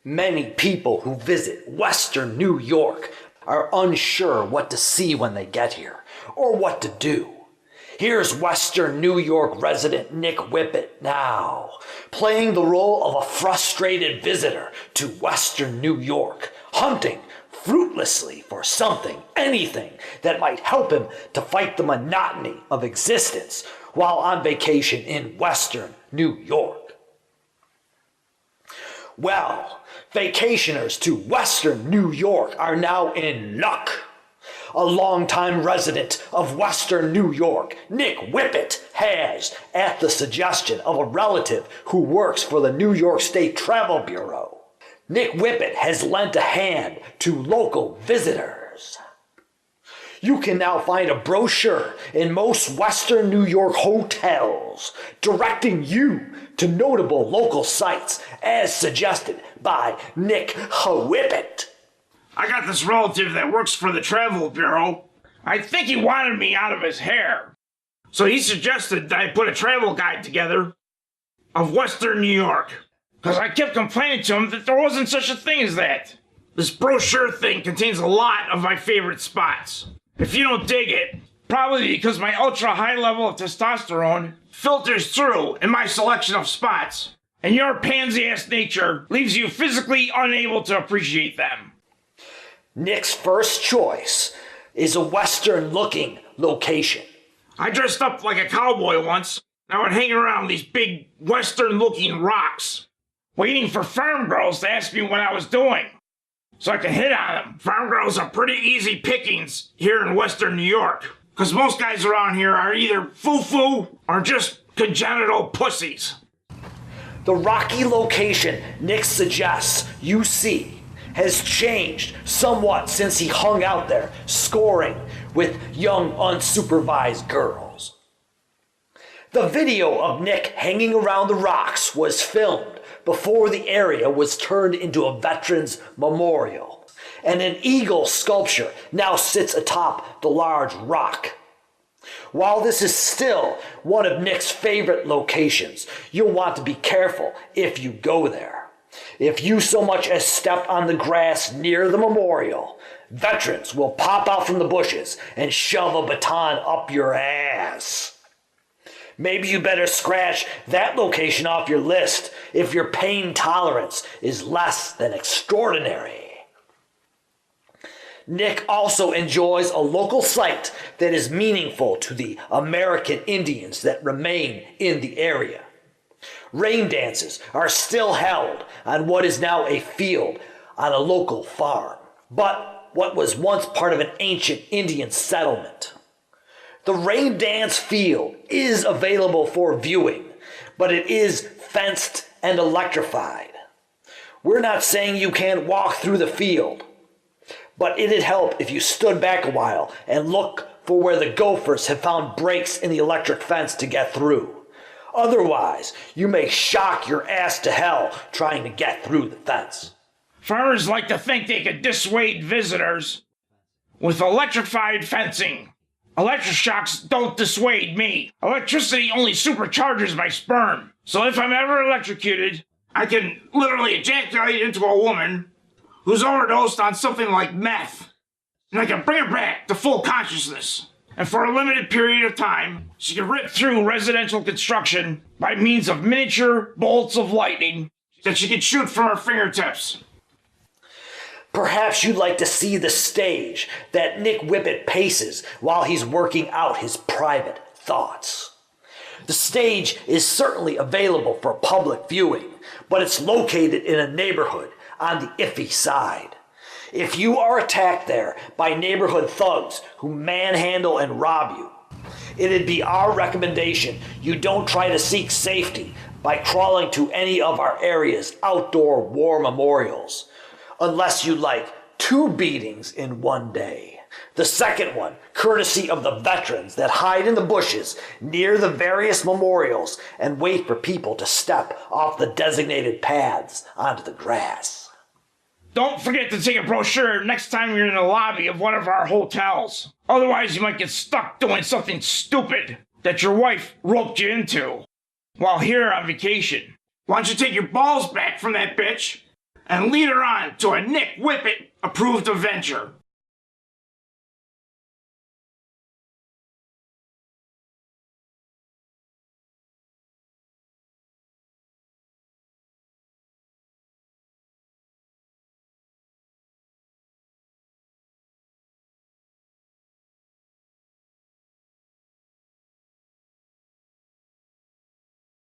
Many people who visit Western New York are unsure what to see when they get here, or what to do. Here's Western New York resident Nick Whippet now, playing the role of a frustrated visitor to Western New York, hunting fruitlessly for something, anything that might help him to fight the monotony of existence while on vacation in Western New York. Well, vacationers to Western New York are now in luck. A longtime resident of Western New York, Nick Whippet, has, at the suggestion of a relative who works for the New York State Travel Bureau, Nick Whippet has lent a hand to local visitors. You can now find a brochure in most Western New York hotels directing you to notable local sites as suggested by Nick Whippet. I got this relative that works for the Travel Bureau. I think he wanted me out of his hair. So he suggested that I put a travel guide together of Western New York. Because I kept complaining to him that there wasn't such a thing as that. This brochure thing contains a lot of my favorite spots. If you don't dig it, probably because my ultra high level of testosterone filters through in my selection of spots, and your pansy-ass nature leaves you physically unable to appreciate them. Nick's first choice is a Western-looking location. I dressed up like a cowboy once. I would hang around these big Western-looking rocks, waiting for farm girls to ask me what I was doing, so I could hit on them. Farm girls are pretty easy pickings here in Western New York, because most guys around here are either foo-foo or just congenital pussies. The rocky location Nick suggests you see has changed somewhat since he hung out there scoring with young unsupervised girls. The video of Nick hanging around the rocks was filmed before the area was turned into a veterans memorial, and an eagle sculpture now sits atop the large rock. While this is still one of Nick's favorite locations, you'll want to be careful if you go there. If you so much as step on the grass near the memorial, veterans will pop out from the bushes and shove a baton up your ass. Maybe you better scratch that location off your list if your pain tolerance is less than extraordinary. Nick also enjoys a local site that is meaningful to the American Indians that remain in the area. Rain dances are still held on what is now a field on a local farm, but what was once part of an ancient Indian settlement. The rain dance field is available for viewing, but it is fenced and electrified. We're not saying you can't walk through the field, but it'd help if you stood back a while and look for where the gophers have found breaks in the electric fence to get through. Otherwise, you may shock your ass to hell trying to get through the fence. Farmers like to think they could dissuade visitors with electrified fencing. Electroshocks don't dissuade me. Electricity only supercharges my sperm. So if I'm ever electrocuted, I can literally ejaculate into a woman who's overdosed on something like meth, and I can bring her back to full consciousness. And for a limited period of time, she can rip through residential construction by means of miniature bolts of lightning that she can shoot from her fingertips. Perhaps you'd like to see the stage that Nick Whippet paces while he's working out his private thoughts. The stage is certainly available for public viewing, but it's located in a neighborhood on the iffy side. If you are attacked there by neighborhood thugs who manhandle and rob you, it'd be our recommendation you don't try to seek safety by crawling to any of our area's outdoor war memorials, unless you like 2 beatings in one day. The second one, courtesy of the veterans that hide in the bushes near the various memorials and wait for people to step off the designated paths onto the grass. Don't forget to take a brochure next time you're in the lobby of one of our hotels. Otherwise, you might get stuck doing something stupid that your wife roped you into while here on vacation. Why don't you take your balls back from that bitch and lead her on to a Nick Whippet approved adventure.